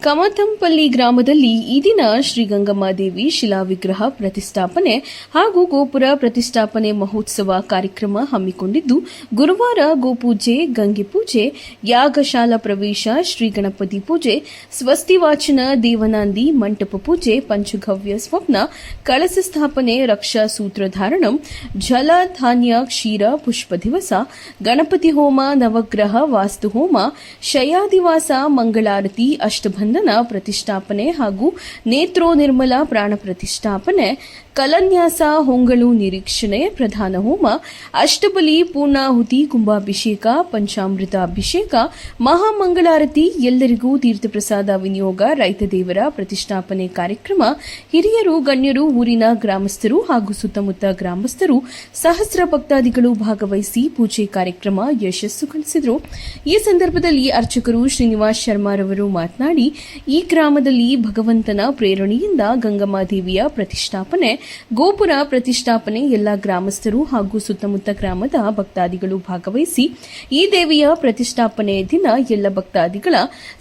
ಕಮತಂಪಲ್ಲಿ ಗ್ರಾಮದಲ್ಲಿ ಈ ದಿನ ಶ್ರೀ ಗಂಗಮ್ಮಾದೇವಿ ಶಿಲಾವಿಗ್ರಹ ಪ್ರತಿಷ್ಠಾಪನೆ ಹಾಗೂ ಗೋಪುರ ಪ್ರತಿಷ್ಠಾಪನೆ ಮಹೋತ್ಸವ ಕಾರ್ಯಕ್ರಮ ಹಮ್ಮಿಕೊಂಡಿದ್ದು, ಗುರುವಾರ ಗೋಪೂಜೆ, ಗಂಗೆ ಪೂಜೆ, ಯಾಗಶಾಲಾ ಪ್ರವೇಶ, ಶ್ರೀ ಗಣಪತಿ ಪೂಜೆ, ಸ್ವಸ್ತಿ ವಾಚನ, ದೇವನಾಂದಿ, ಮಂಟಪ ಪೂಜೆ, ಪಂಚಗವ್ಯ ಸ್ವಪ್ನ, ಕಳಸ ಸ್ಥಾಪನೆ, ರಕ್ಷಾ ಸೂತ್ರಧಾರಣಂ, ಜಲ, ಧಾನ್ಯ, ಕ್ಷೀರ, ಪುಷ್ಪ ದಿವಸ, ಗಣಪತಿ ಹೋಮ, ನವಗ್ರಹ ವಾಸ್ತು ಹೋಮ, ಶಯಾದಿವಾಸ, ಮಂಗಳಾರತಿ, ಅಷ್ಟಬಂಧನ ಪ್ರತಿಷ್ಠಾಪನೆ ಹಾಗೂ ನೇತ್ರೋ ನಿರ್ಮಲ ಪ್ರಾಣ ಪ್ರತಿಷ್ಠಾಪನೆ, ಕಲನ್ಯಾಸ, ಹೊಂಗಳು ನಿರೀಕ್ಷಣೆ, ಪ್ರಧಾನ ಹೋಮ, ಅಷ್ಟಬಲಿ, ಪೂರ್ಣಾಹುತಿ, ಕುಂಭಾಭಿಷೇಕ, ಪಂಚಾಮೃತ ಅಭಿಷೇಕ, ಮಹಾಮಂಗಳಾರತಿ, ಎಲ್ಲರಿಗೂ ತೀರ್ಥಪ್ರಸಾದ ವಿನಿಯೋಗ, ರೈತ ದೇವರ ಪ್ರತಿಷ್ಠಾಪನೆ ಕಾರ್ಯಕ್ರಮ ಹಿರಿಯರು, ಗಣ್ಯರು, ಊರಿನ ಗ್ರಾಮಸ್ಥರು ಹಾಗೂ ಸುತ್ತಮುತ್ತ ಗ್ರಾಮಸ್ಥರು ಸಹಸ್ರ ಭಕ್ತಾದಿಗಳು ಭಾಗವಹಿಸಿ ಪೂಜೆ ಕಾರ್ಯಕ್ರಮ ಯಶಸ್ಸುಗೊಳಿಸಿದರು. ಈ ಸಂದರ್ಭದಲ್ಲಿ ಅರ್ಚಕರು ಶ್ರೀನಿವಾಸ್ ಶರ್ಮಾರವರು ಮಾತನಾಡಿ, ಈ ಗ್ರಾಮದಲ್ಲಿ ಭಗವಂತನ ಪ್ರೇರಣೆಯಿಂದ ಗಂಗಮ್ಮಾದೇವಿಯ ಪ್ರತಿಷ್ಠಾಪನೆ, ಗೋಪುರ ಪ್ರತಿಷ್ಠಾಪನೆ ಎಲ್ಲ ಗ್ರಾಮಸ್ಥರು ಹಾಗೂ ಸುತ್ತಮುತ್ತ ಗ್ರಾಮದ ಭಕ್ತಾದಿಗಳು ಭಾಗವಹಿಸಿ ಈ ದೇವಿಯ ಪ್ರತಿಷ್ಠಾಪನೆ ದಿನ ಎಲ್ಲ ಭಕ್ತಾದಿಗಳ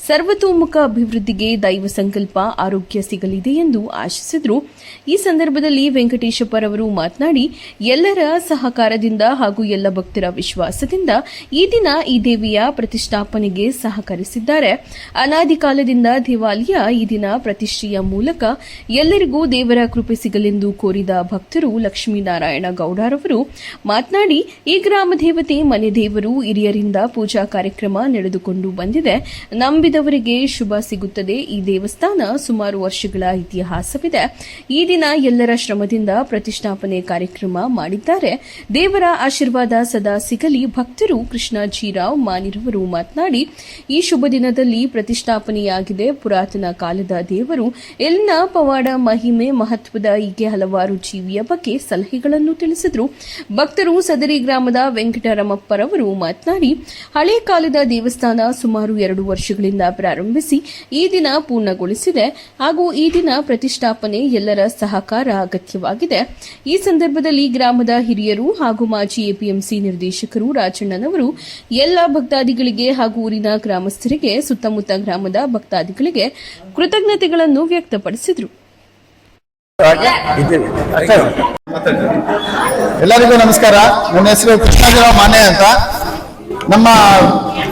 ಸರ್ವತೋಮುಖ ಅಭಿವೃದ್ಧಿಗೆ ದೈವ ಸಂಕಲ್ಪ ಆರೋಗ್ಯ ಸಿಗಲಿದೆ ಎಂದು ಆಶಿಸಿದರು. ಈ ಸಂದರ್ಭದಲ್ಲಿ ವೆಂಕಟೇಶಪ್ಪರವರು ಮಾತನಾಡಿ, ಎಲ್ಲರ ಸಹಕಾರದಿಂದ ಹಾಗೂ ಎಲ್ಲ ಭಕ್ತರ ವಿಶ್ವಾಸದಿಂದ ಈ ದಿನ ಈ ದೇವಿಯ ಪ್ರತಿಷ್ಠಾಪನೆಗೆ ಸಹಕರಿಸಿದ್ದಾರೆ. ಅನಾದಿ ಕಾಲದಿಂದ ದೇವಾಲಯ ಈ ದಿನ ಪ್ರತಿಷ್ಠೆಯ ಮೂಲಕ ಎಲ್ಲರಿಗೂ ದೇವರ ಕೃಪೆ ಸಿಗಲೆಂದು ಕೋರಿದ ಭಕ್ತರು ಲಕ್ಷ್ಮೀನಾರಾಯಣ ಗೌಡರವರು ಮಾತನಾಡಿ, ಈ ಗ್ರಾಮ ದೇವತೆ ಮನೆ ದೇವರು ಹಿರಿಯರಿಂದ ಪೂಜಾ ಕಾರ್ಯಕ್ರಮ ನಡೆದುಕೊಂಡು ಬಂದಿದೆ. ನಂಬಿದವರಿಗೆ ಶುಭ ಸಿಗುತ್ತದೆ. ಈ ದೇವಸ್ಥಾನ ಸುಮಾರು ವರ್ಷಗಳ ಇತಿಹಾಸವಿದೆ. ಈ ದಿನ ಎಲ್ಲರ ಶ್ರಮದಿಂದ ಪ್ರತಿಷ್ಠಾಪನೆ ಕಾರ್ಯಕ್ರಮ ಮಾಡಿದ್ದಾರೆ. ದೇವರ ಆಶೀರ್ವಾದ ಸದಾ ಸಿಗಲಿ. ಭಕ್ತರು ಕೃಷ್ಣ ಜೀರಾವ್ ಮಾನಿರವರು ಮಾತನಾಡಿ, ಈ ಶುಭ ದಿನದಲ್ಲಿ ಪ್ರತಿಷ್ಠಾಪನೆಯಾಗಿದೆ. ಪುರಾತನ ಕಾಲದ ದೇವರು, ಎಲ್ಲಿನ ಪವಾಡ, ಮಹಿಮೆ, ಮಹತ್ವದ ಹೀಗೆ ಹಲವಾರು ಜೀವಿಯ ಬಗ್ಗೆ ಸಲಹೆಗಳನ್ನು ತಿಳಿಸಿದರು. ಭಕ್ತರು ಸದರಿ ಗ್ರಾಮದ ವೆಂಕಟರಮಪ್ಪರವರು ಮಾತನಾಡಿ, ಹಳೆ ಕಾಲದ ದೇವಸ್ಥಾನ ಸುಮಾರು 2 ವರ್ಷಗಳಿಂದ ಪ್ರಾರಂಭಿಸಿ ಈ ದಿನ ಪೂರ್ಣಗೊಳಿಸಿದೆ ಹಾಗೂ ಈ ದಿನ ಪ್ರತಿಷ್ಠಾಪನೆ ಎಲ್ಲರ ಸಹಕಾರ ಅಗತ್ಯವಾಗಿದೆ. ಈ ಸಂದರ್ಭದಲ್ಲಿ ಗ್ರಾಮದ ಹಿರಿಯರು ಹಾಗೂ ಮಾಜಿ ಎಪಿಎಂಸಿ ನಿರ್ದೇಶಕರು ರಾಜಣ್ಣನವರು ಎಲ್ಲ ಭಕ್ತಾದಿಗಳಿಗೆ ಹಾಗೂ ಊರಿನ ಗ್ರಾಮಸ್ಥರಿಗೆ, ಸುತ್ತಮುತ್ತ ಗ್ರಾಮದ ಭಕ್ತಾದಿಗಳಿಗೆ ಕೃತಜ್ಞತೆಗಳನ್ನು ವ್ಯಕ್ತಪಡಿಸಿದರು. ಎಲ್ಲರಿಗೂ ನಮಸ್ಕಾರ. ನನ್ನ ಹೆಸರು ಕೃಷ್ಣಜೀರಾವ್ ಮಾನೆ ಅಂತ. ನಮ್ಮ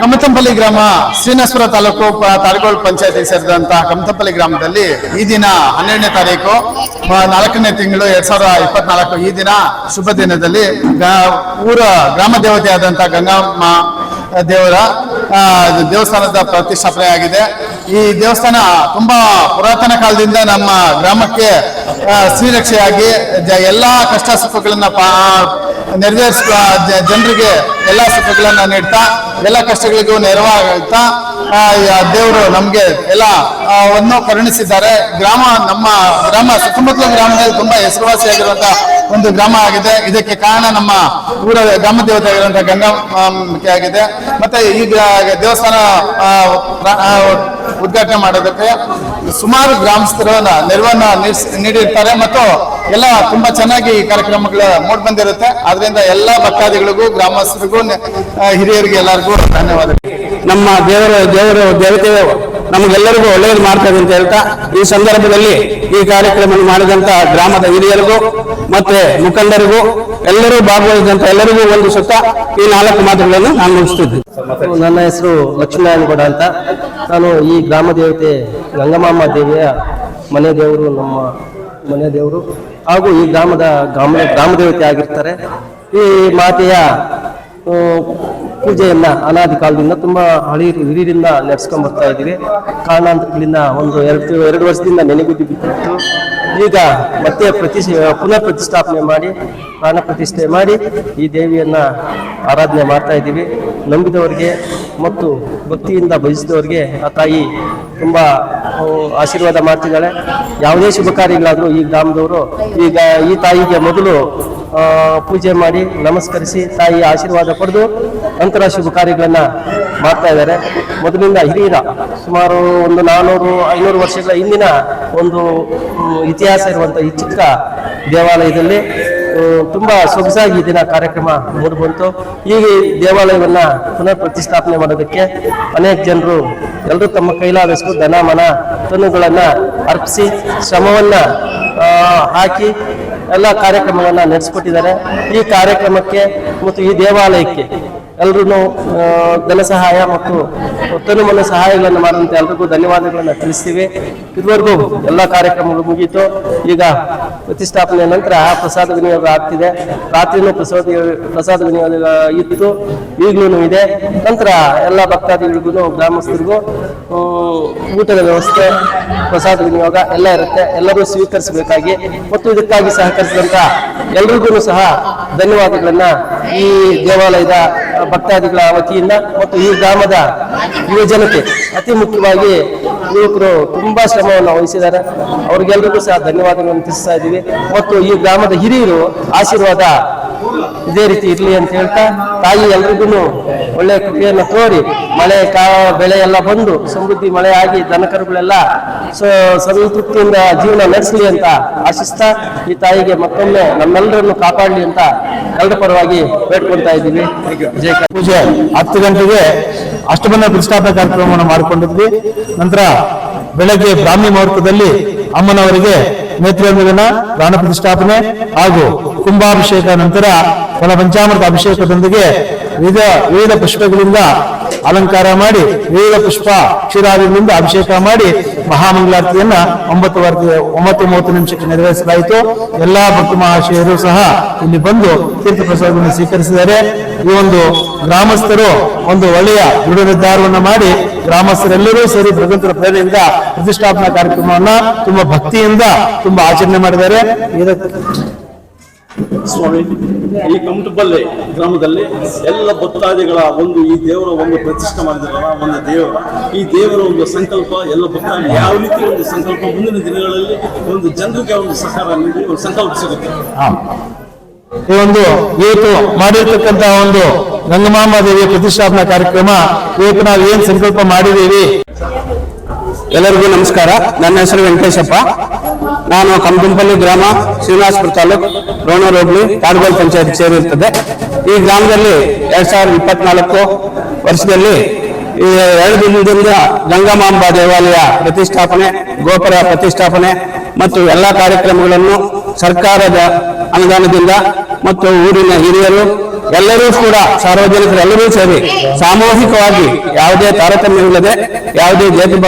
ಕಮತಂಪಲ್ಲಿ ಗ್ರಾಮ ಶ್ರೀನಿವಾಸಪುರ ತಾಲೂಕು ತಾಳಗೋಳ ಪಂಚಾಯತಿಗೆ ಸೇರಿದಂತಹ ಕಮತಂಪಲ್ಲಿ ಗ್ರಾಮದಲ್ಲಿ ಈ ದಿನ 12ನೇ ತಾರೀಕು 4ನೇ ತಿಂಗಳು 2024 ಈ ದಿನ ಶುಭ ದಿನದಲ್ಲಿ ಊರ ಗ್ರಾಮ ದೇವತೆ ಆದಂತಹ ಗಂಗಮ್ಮ ದೇವರ ದೇವಸ್ಥಾನದ ಪ್ರತಿಷ್ಠಾಪನೆ ಆಗಿದೆ. ಈ ದೇವಸ್ಥಾನ ತುಂಬಾ ಪುರಾತನ ಕಾಲದಿಂದ ನಮ್ಮ ಗ್ರಾಮಕ್ಕೆ ಶ್ರೀರಕ್ಷೆಯಾಗಿ ಎಲ್ಲಾ ಕಷ್ಟ ಸುಖಗಳನ್ನ ನೆರವೇರಿಸುವ ಜನರಿಗೆ ಎಲ್ಲಾ ಸುಖಗಳನ್ನ ನೀಡ್ತಾ ಎಲ್ಲ ಕಷ್ಟಗಳಿಗೂ ನೆರವಾಗ್ತಾ ದೇವರು ನಮ್ಗೆ ಎಲ್ಲವನ್ನು ಕರುಣಿಸಿದ್ದಾರೆ. ನಮ್ಮ ಗ್ರಾಮ ಸುತ್ತಮುತ್ತಲ ಗ್ರಾಮದಲ್ಲಿ ತುಂಬಾ ಹೆಸರುವಾಸಿಯಾಗಿರುವಂತಹ ಒಂದು ಗ್ರಾಮ ಆಗಿದೆ. ಇದಕ್ಕೆ ಕಾರಣ ನಮ್ಮ ಊರ ಗ್ರಾಮ ದೇವತೆ ಆಗಿರುವಂತಹ ಗಂಗಾಂಬಿಕೆ ಆಗಿದೆ. ಮತ್ತೆ ಈ ದೇವಸ್ಥಾನ ಉದ್ಘಾಟನೆ ಮಾಡೋದಕ್ಕೆ ಸುಮಾರು ಗ್ರಾಮಸ್ಥರು ನೆರವನ್ನ ನೀಡಿರ್ತಾರೆ ಮತ್ತು ಎಲ್ಲ ತುಂಬಾ ಚೆನ್ನಾಗಿ ಈ ಕಾರ್ಯಕ್ರಮಗಳು ಮೂಡ್ ಬಂದಿರುತ್ತೆ. ಆದ್ರಿಂದ ಎಲ್ಲಾ ಭಕ್ತಾದಿಗಳಿಗೂ, ಗ್ರಾಮಸ್ಥರಿಗೂ, ಹಿರಿಯರಿಗೆ ಎಲ್ಲರಿಗೂ ಧನ್ಯವಾದಗಳು. ನಮ್ಮ ದೇವತೆ ನಮಗೆಲ್ಲರಿಗೂ ಒಳ್ಳೆಯದು ಮಾಡ್ತದೆ ಅಂತ ಹೇಳ್ತಾ, ಈ ಸಂದರ್ಭದಲ್ಲಿ ಈ ಕಾರ್ಯಕ್ರಮ ಮಾಡಿದಂತ ಗ್ರಾಮದ ಹಿರಿಯರಿಗೂ ಮತ್ತೆ ಮುಖಂಡರಿಗೂ ಎಲ್ಲರೂ ಭಾಗವಹಿಸಿದಂತ ಎಲ್ಲರಿಗೂ ಒಂದು ಸುತ್ತ ಈ 4 ಮಾತುಗಳನ್ನು ನಾನು ಮುಗಿಸ್ತಿದ್ದೆ. ನನ್ನ ಹೆಸರು ಲಕ್ಷ್ಮೀನಾರಾಯಣ ಗೌಡ ಅಂತ. ನಾನು ಈ ಗ್ರಾಮ ದೇವತೆ ಗಂಗಮ್ಮ ದೇವಿಯ ಮನೆ ದೇವರು, ನಮ್ಮ ಮನೆ ದೇವರು ಹಾಗೂ ಈ ಗ್ರಾಮ ದೇವತೆ ಆಗಿರ್ತಾರೆ. ಈ ಮಾತೆಯ ಪೂಜೆಯನ್ನ ಅನಾದಿ ಕಾಲದಿಂದ ತುಂಬಾ ಹಿರಿಯರಿಂದ ನಡೆಸ್ಕೊಂಡ್ ಬರ್ತಾ ಇದ್ದೀವಿ. ಕಾರಣಾಂತರಗಳಿಂದ ಒಂದು 2 ವರ್ಷದಿಂದ ನೆನೆಗುದ್ದಿ ಬಿಟ್ಟಿತ್ತು. ಈಗ ಮತ್ತೆ ಪುನಃ ಪ್ರತಿಷ್ಠಾಪನೆ ಮಾಡಿ ಪ್ರಾಣ ಪ್ರತಿಷ್ಠೆ ಮಾಡಿ ಈ ದೇವಿಯನ್ನ ಆರಾಧನೆ ಮಾಡ್ತಾ ಇದ್ದೀವಿ. ನಂಬಿದವರಿಗೆ ಮತ್ತು ಭಕ್ತಿಯಿಂದ ಭಜಿಸಿದವರಿಗೆ ಆ ತಾಯಿ ತುಂಬಾ ಆಶೀರ್ವಾದ ಮಾಡ್ತಿದ್ದಾಳೆ. ಯಾವುದೇ ಶುಭ ಕಾರ್ಯಗಳಾದರೂ ಈ ಗ್ರಾಮದವರು ಈಗ ಈ ತಾಯಿಗೆ ಮೊದಲು ಪೂಜೆ ಮಾಡಿ ನಮಸ್ಕರಿಸಿ ತಾಯಿಯ ಆಶೀರ್ವಾದ ಪಡೆದು ನಂತರ ಶುಭ ಕಾರ್ಯಗಳನ್ನ ಮಾಡ್ತಾ ಇದ್ದಾರೆ. ಮೊದಲಿಂದ ಹಿರಿಯರ ಸುಮಾರು ಒಂದು 400-500 ವರ್ಷಗಳ ಹಿಂದಿನ ಒಂದು ಇತಿಹಾಸ ಇರುವಂತಹ ಈ ಚಿಕ್ಕ ದೇವಾಲಯದಲ್ಲಿ ತುಂಬಾ ಸೊಗಸಾಗಿ ಈ ದಿನ ಕಾರ್ಯಕ್ರಮ ಮೂಡಿಬಂತು. ಈಗ ಈ ದೇವಾಲಯವನ್ನ ಪುನಃ ಪ್ರತಿಷ್ಠಾಪನೆ ಮಾಡೋದಕ್ಕೆ ಅನೇಕ ಜನರು ಎಲ್ಲರೂ ತಮ್ಮ ಕೈಲಾದಷ್ಟು ಧನ ಮನ ತನುಗಳನ್ನ ಅರ್ಪಿಸಿ ಶ್ರಮವನ್ನ ಹಾಕಿ ಎಲ್ಲ ಕಾರ್ಯಕ್ರಮಗಳನ್ನ ನಡೆಸಿಕೊಟ್ಟಿದ್ದಾರೆ. ಈ ಕಾರ್ಯಕ್ರಮಕ್ಕೆ ಮತ್ತು ಈ ದೇವಾಲಯಕ್ಕೆ ಎಲ್ಲರೂ ಧನ ಸಹಾಯ ಮತ್ತು ತನು ಮನ ಸಹಾಯಗಳನ್ನು ಮಾಡುವಂತೆ ಎಲ್ರಿಗೂ ಧನ್ಯವಾದಗಳನ್ನು ತಿಳಿಸ್ತೀವಿ. ಇದುವರೆಗೂ ಎಲ್ಲ ಕಾರ್ಯಕ್ರಮಗಳು ಮುಗೀತು. ಈಗ ಪ್ರತಿಷ್ಠಾಪನೆ ನಂತರ ಪ್ರಸಾದ ವಿನಿಯೋಗ ಆಗ್ತಿದೆ. ರಾತ್ರಿನೂ ಪ್ರಸಾದ ವಿನಿಯೋಗ ಇತ್ತು, ಈಗಲೂ ಇದೆ. ನಂತರ ಎಲ್ಲ ಭಕ್ತಾದಿಗಳಿಗೂ ಗ್ರಾಮಸ್ಥರಿಗೂ ಊಟದ ವ್ಯವಸ್ಥೆ, ಪ್ರಸಾದ ವಿನಿಯೋಗ ಎಲ್ಲ ಇರುತ್ತೆ. ಎಲ್ಲರೂ ಸ್ವೀಕರಿಸಬೇಕಾಗಿ ಮತ್ತು ಇದಕ್ಕಾಗಿ ಸಹಕರಿಸಿದಂತ ಎಲ್ರಿಗೂ ಸಹ ಧನ್ಯವಾದಗಳನ್ನ ಈ ದೇವಾಲಯದ ಭಕ್ತಾದಿಗಳ ವತಿಯಿಂದ ಮತ್ತು ಈ ಗ್ರಾಮದ ಯುವ ಜನತೆ, ಅತಿ ಮುಖ್ಯವಾಗಿ ಯುವಕರು ತುಂಬಾ ಶ್ರಮವನ್ನು ವಹಿಸಿದ್ದಾರೆ. ಅವ್ರಿಗೆಲ್ರಿಗೂ ಸಹ ಧನ್ಯವಾದಗಳನ್ನು ತಿಳಿಸ್ತಾ ಇದ್ದೀವಿ. ಮತ್ತು ಈ ಗ್ರಾಮದ ಹಿರಿಯರು ಆಶೀರ್ವಾದ ಇದೇ ರೀತಿ ಇರ್ಲಿ ಅಂತ ಹೇಳ್ತಾ, ತಾಯಿ ಎಲ್ರಿಗೂ ಒಳ್ಳೆಯ ಕೃಪೆಯನ್ನು ತೋರಿ ಮಳೆ ಬೆಳೆ ಎಲ್ಲ ಬಂದು ಸಮೃದ್ಧಿ ಮಳೆ ಆಗಿ ದನಕರುಗಳೆಲ್ಲ ಸಂತೃಪ್ತಿಯಿಂದ ಜೀವನ ನಡೆಸಲಿ ಅಂತ ಆಶಿಸ್ತಾ, ಈ ತಾಯಿಗೆ ಮತ್ತೊಮ್ಮೆ ನಮ್ಮೆಲ್ಲರನ್ನು ಕಾಪಾಡಲಿ ಅಂತ ಎಲ್ಲರ ಪರವಾಗಿ ಬೇಡ್ಕೊಳ್ತಾ ಇದ್ದೀವಿ. ಜಯ ಪೂಜೆ 10 ಗಂಟೆಗೆ ಅಷ್ಟಬಂಧ ಪ್ರತಿಷ್ಠಾಪನಾ ಕಾರ್ಯಕ್ರಮವನ್ನು ಮಾಡಿಕೊಂಡಿದ್ವಿ. ನಂತರ ಬೆಳಗ್ಗೆ ಬ್ರಾಹ್ಮಿ ಮುಹೂರ್ತದಲ್ಲಿ ಅಮ್ಮನವರಿಗೆ ನೇತ್ರೋನ್ಮಿಲನ, ಪ್ರಾಣ ಪ್ರತಿಷ್ಠಾಪನೆ ಹಾಗೂ ಕುಂಭಾಭಿಷೇಕ, ನಂತರ ಫಲ ಪಂಚಾಮೃತ ಅಭಿಷೇಕದೊಂದಿಗೆ ವಿವಿಧ ಪುಷ್ಪಗಳಿಂದ ಅಲಂಕಾರ ಮಾಡಿ, ವಿವಿಧ ಪುಷ್ಪ ಕ್ಷೀರಾದಿಗಳಿಂದ ಅಭಿಷೇಕ ಮಾಡಿ ಮಹಾಮಂಗಳಾರತಿಯನ್ನ 9:30 ನಿಮಿಷಕ್ಕೆ ನೆರವೇರಿಸಲಾಯಿತು. ಎಲ್ಲಾ ಭಕ್ತ ಮಹಾಶಯರು ಸಹ ಇಲ್ಲಿ ಬಂದು ತೀರ್ಥ ಪ್ರಸಾದವನ್ನು ಸ್ವೀಕರಿಸಿದ್ದಾರೆ. ಈ ಒಂದು ಗ್ರಾಮಸ್ಥರು ಒಂದು ಒಳ್ಳೆಯ ದೃಢ ನಿರ್ಧಾರವನ್ನು ಮಾಡಿ ಗ್ರಾಮಸ್ಥರೆಲ್ಲರೂ ಸೇರಿ ಭಗವಂತನ ಪ್ರೇರಣೆಯಿಂದ ಪ್ರತಿಷ್ಠಾಪನಾ ಕಾರ್ಯಕ್ರಮವನ್ನ ತುಂಬಾ ಭಕ್ತಿಯಿಂದ ತುಂಬಾ ಆಚರಣೆ ಮಾಡಿದ್ದಾರೆ. ಸ್ವಾಮಿ, ಈ ಕಮಟಪಲ್ಲಿ ಗ್ರಾಮದಲ್ಲಿ ಎಲ್ಲ ಭಕ್ತಾದಿಗಳ ಈ ದೇವರ ಪ್ರತಿಷ್ಠೆ ಮಾಡಿದಾರಲ್ಲ, ದೇವರ ಈ ದೇವರ ಸಂಕಲ್ಪ ಎಲ್ಲ ಭಕ್ತಾದಿ ಯಾವ ರೀತಿ ಸಂಕಲ್ಪ ಮುಂದಿನ ದಿನಗಳಲ್ಲಿ ಜನರಿಗೆ ಸಹಕಾರ ನೀಡಿ ಸಂಕಲ್ಪ ಸಿಗುತ್ತೆ. ಈ ಇವತ್ತು ಮಾಡಿರ್ತಕ್ಕಂತಹ ಗಂಗಮಾಂಬಾ ದೇವಿಯ ಪ್ರತಿಷ್ಠಾಪನಾ ಕಾರ್ಯಕ್ರಮ, ಇವತ್ತು ನಾವು ಏನ್ ಸಂಕಲ್ಪ ಮಾಡಿದ್ದೀವಿ. ಎಲ್ಲರಿಗೂ ನಮಸ್ಕಾರ. ನನ್ನ ಹೆಸರು ವೆಂಕಟೇಶಪ್ಪ. ನಾನು ಕಮಟಂಪಲ್ಲಿ ಗ್ರಾಮ, ಶ್ರೀನಿವಾಸಪುರ ತಾಲೂಕು, ರೋಣೂರು ಹೋಬಳಿ, ತಾಡಗೋಲ್ ಪಂಚಾಯತ್ ಸೇರಿರುತ್ತದೆ. ಈ ಗ್ರಾಮದಲ್ಲಿ 2024 ವರ್ಷದಲ್ಲಿ 2 ದಿನದಿಂದ ಗಂಗಮಾಂಬಾ ದೇವಾಲಯ ಪ್ರತಿಷ್ಠಾಪನೆ, ಗೋಪುರ ಪ್ರತಿಷ್ಠಾಪನೆ ಮತ್ತು ಎಲ್ಲ ಕಾರ್ಯಕ್ರಮಗಳನ್ನು ಸರ್ಕಾರದ ಅನುದಾನದಿಂದ ಮತ್ತು ಊರಿನ ಹಿರಿಯರು ಎಲ್ಲರೂ ಕೂಡ, ಸಾರ್ವಜನಿಕರು ಎಲ್ಲರೂ ಸೇರಿ ಸಾಮೂಹಿಕವಾಗಿ ಯಾವುದೇ ತಾರತಮ್ಯವಿಲ್ಲದೆ, ಯಾವುದೇ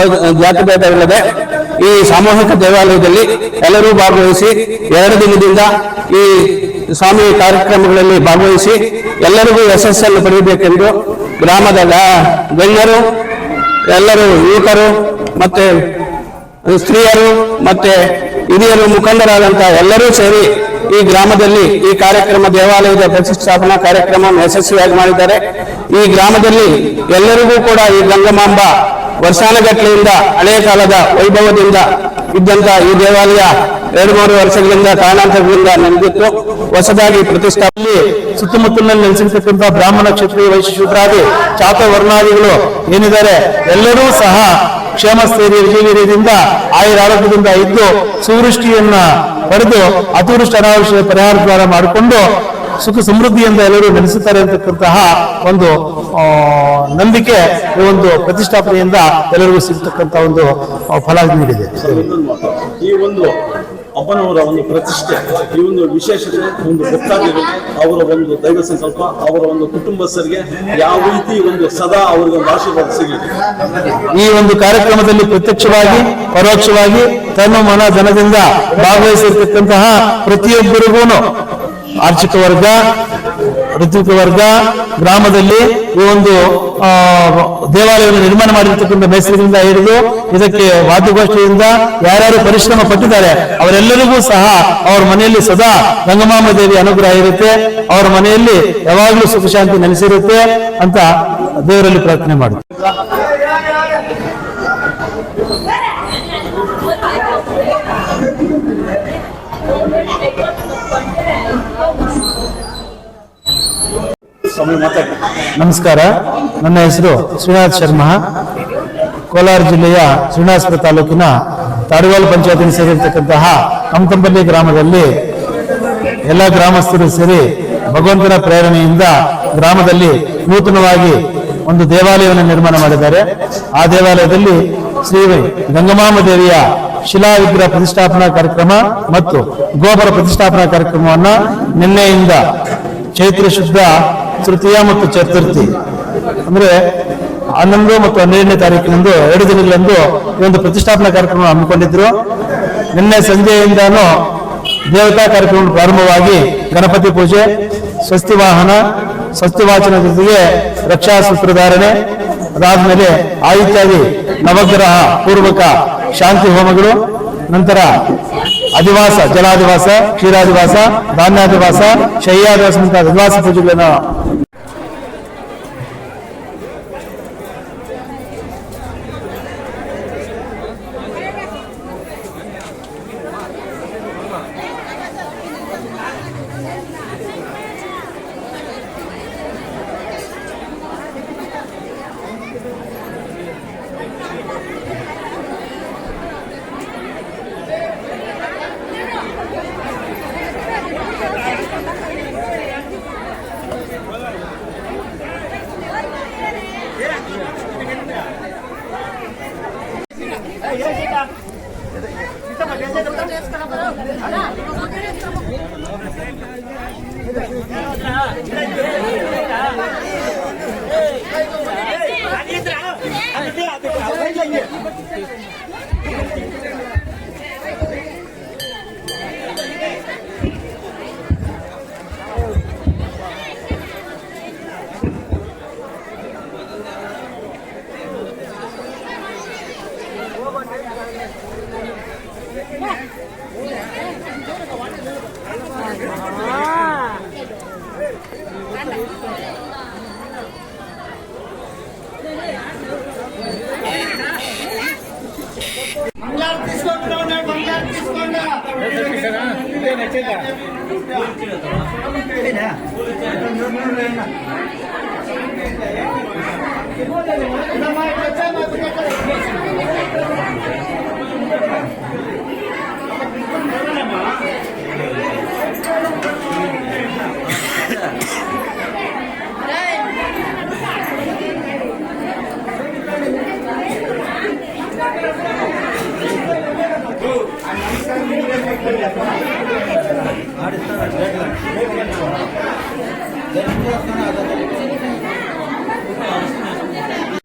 ಜಾತಿ ಭೇದವಿಲ್ಲದೆ ಈ ಸಾಮೂಹಿಕ ದೇವಾಲಯದಲ್ಲಿ ಎಲ್ಲರೂ ಭಾಗವಹಿಸಿ 2 ದಿನದಿಂದ ಈ ಸ್ವಾಮಿ ಕಾರ್ಯಕ್ರಮಗಳಲ್ಲಿ ಭಾಗವಹಿಸಿ ಎಲ್ಲರಿಗೂ ಯಶಸ್ಸನ್ನು ಪಡೆಯಬೇಕೆಂದು ಗ್ರಾಮದ ಗಣ್ಯರು, ಎಲ್ಲರೂ ಯುವಕರು ಮತ್ತೆ ಸ್ತ್ರೀಯರು ಮತ್ತೆ ಹಿರಿಯರು ಮುಖಂಡರಾದಂತಹ ಎಲ್ಲರೂ ಸೇರಿ ಈ ಗ್ರಾಮದಲ್ಲಿ ಈ ಕಾರ್ಯಕ್ರಮ, ದೇವಾಲಯದ ಪ್ರತಿಷ್ಠಾಪನಾ ಕಾರ್ಯಕ್ರಮವನ್ನು ಯಶಸ್ವಿಯಾಗಿ ಮಾಡಿದ್ದಾರೆ. ಈ ಗ್ರಾಮದಲ್ಲಿ ಎಲ್ಲರಿಗೂ ಕೂಡ ಈ ಗಂಗಮಾಂಬ ವರ್ಷಾನುಗಟ್ಟಲೆಯಿಂದ ಹಳೆಯ ಕಾಲದ ವೈಭವದಿಂದ ಇದ್ದಂತ ಈ ದೇವಾಲಯ 2-3 ವರ್ಷಗಳಿಂದ ಕಾರಣಾಂತರಗಳಿಂದ ನಡೆದಿತ್ತು. ಹೊಸದಾಗಿ ಪ್ರತಿಷ್ಠಾಪನೆ ಸುತ್ತಮುತ್ತಲಿನಲ್ಲಿ ನೆಲೆಸಿರ್ತಕ್ಕಂಥ ಬ್ರಾಹ್ಮಣ, ಕ್ಷತ್ರಿಯ, ವೈಶ್ಯ, ಶೂದ್ರಾದಿ ಚಾತುರ್ವರ್ಣಾದಿಗಳು ಏನಿದ್ದಾರೆ ಎಲ್ಲರೂ ಸಹ ಕ್ಷೇಮ ಸ್ಥೈರ್ಯ ವಿಜಯವೀರ್ಯದಿಂದ ಆಯುರಾರೋಗ್ಯದಿಂದ ಇದ್ದು ಸುವೃಷ್ಟಿಯನ್ನ ಪಡೆದು ಅತಿವೃಷ್ಟಿ ಅನಾವೃಷ್ಟಿ ಪರಿಹಾರ ದ್ವಾರ ಮಾಡಿಕೊಂಡು ಸುಖ ಸಮೃದ್ಧಿಯಿಂದ ಎಲ್ಲರೂ ನೆಲೆಸುತ್ತಾರೆ ಅಂತಕ್ಕಂತಹ ನಂಬಿಕೆ ಈ ಪ್ರತಿಷ್ಠಾಪನೆಯಿಂದ ಎಲ್ಲರಿಗೂ ಸಿಗ್ತಕ್ಕಂಥ ಫಲ ನೀಡಿದೆ. ಈ ಅಪ್ಪನವರ ಪ್ರತಿಷ್ಠೆ, ಈ ವಿಶೇಷತೆ, ಭಕ್ತಾದಿಗಳು ಅವರ ದೈವ ಸಂಕಲ್ಪ, ಅವರ ಕುಟುಂಬಸ್ಥರಿಗೆ ಯಾವ ರೀತಿ ಸದಾ ಅವರಿಗೆ ಆಶೀರ್ವಾದ ಸಿಗಲಿ. ಈ ಕಾರ್ಯಕ್ರಮದಲ್ಲಿ ಪ್ರತ್ಯಕ್ಷವಾಗಿ ಪರೋಕ್ಷವಾಗಿ ತನ್ನ ಮನ ಜನದಿಂದ ಭಾಗವಹಿಸಿರ್ತಕ್ಕಂತಹ ಪ್ರತಿಯೊಬ್ಬರಿಗೂ ಆರ್ಥಿಕ ವರ್ಗ, ಋತ್ವಿಕ ವರ್ಗ, ಗ್ರಾಮದಲ್ಲಿ ಈ ದೇವಾಲಯವನ್ನು ನಿರ್ಮಾಣ ಮಾಡಿರ್ತಕ್ಕಂಥ ಮೇಸ್ತ್ರಿಗಳಿಂದ ಹಿಡಿದು ಇದಕ್ಕೆ ವಾದ್ಯಗೋಷ್ಠಿಯಿಂದ ಯಾರ್ಯಾರು ಪರಿಶ್ರಮ ಪಟ್ಟಿದ್ದಾರೆ ಅವರೆಲ್ಲರಿಗೂ ಸಹ ಅವರ ಮನೆಯಲ್ಲಿ ಸದಾ ಗಂಗಮಾಂಬ ದೇವಿ ಅನುಗ್ರಹ ಇರುತ್ತೆ, ಅವರ ಮನೆಯಲ್ಲಿ ಯಾವಾಗಲೂ ಸುಖ ಶಾಂತಿ ನೆಲೆಸಿರುತ್ತೆ ಅಂತ ದೇವರಲ್ಲಿ ಪ್ರಾರ್ಥನೆ ಮಾಡುತ್ತೆ. ನಮಸ್ಕಾರ. ನನ್ನ ಹೆಸರು ಶ್ರೀನಾಥ್ ಶರ್ಮಾ. ಕೋಲಾರ ಜಿಲ್ಲೆಯ ಶ್ರೀನಿವಾಸಪುರ ತಾಲೂಕಿನ ತಾಡಗೋಲ್ ಪಂಚಾಯತ್ ಸೇರಿರ್ತಕ್ಕಂತಹ ಕಮಟಂಪಲ್ಲಿ ಗ್ರಾಮದಲ್ಲಿ ಎಲ್ಲ ಗ್ರಾಮಸ್ಥರು ಸೇರಿ ಭಗವಂತನ ಪ್ರೇರಣೆಯಿಂದ ಗ್ರಾಮದಲ್ಲಿ ನೂತನವಾಗಿ ಒಂದು ದೇವಾಲಯವನ್ನು ನಿರ್ಮಾಣ ಮಾಡಿದ್ದಾರೆ. ಆ ದೇವಾಲಯದಲ್ಲಿ ಶ್ರೀ ಗಂಗಮಾಂಬ ದೇವಿಯ ಶಿಲಾ ವಿಗ್ರಹ ಪ್ರತಿಷ್ಠಾಪನಾ ಕಾರ್ಯಕ್ರಮ ಮತ್ತು ಗೋಪುರ ಪ್ರತಿಷ್ಠಾಪನಾ ಕಾರ್ಯಕ್ರಮವನ್ನ ನಿನ್ನೆಯಿಂದ ಚೈತ್ರ ಶುದ್ಧ ತೃತೀಯ ಮತ್ತು ಚತುರ್ಥಿ ಅಂದ್ರೆ 11 ಮತ್ತು 12ನೇ ತಾರೀಕಿನಂದು 2 ದಿನಗಳಂದು ಈ ಒಂದು ಪ್ರತಿಷ್ಠಾಪನಾ ಕಾರ್ಯಕ್ರಮ ಹಮ್ಮಿಕೊಂಡಿದ್ರು. ನಿನ್ನೆ ಸಂಜೆಯಿಂದಾನು ದೇವತಾ ಕಾರ್ಯಕ್ರಮ ಪ್ರಾರಂಭವಾಗಿ ಗಣಪತಿ ಪೂಜೆ, ಸ್ವಸ್ತಿ ವಾಹನ, ಸ್ವಸ್ತಿ ವಾಚನ ಜೊತೆಗೆ ರಕ್ಷಾ ಸೂತ್ರಧಾರಣೆ, ಅದಾದ್ಮೇಲೆ ಆಯುತ್ಯಾದಿ ನವಗ್ರಹ ಪೂರ್ವಕ ಶಾಂತಿ ಹೋಮಗಳು, ನಂತರ ಅಧಿವಾಸ, ಜಲಾಧಿವಾಸ, ಕ್ಷೀರಾಧಿವಾಸ, ಧಾನ್ಯಾಧಿವಾಸ, ಶಯ್ಯಾಧಿವಾಸ ಮುಂತಾದ ಅಧಿವಾಸ ಪೂಜೆಗಳನ್ನು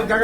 ಜಾಗ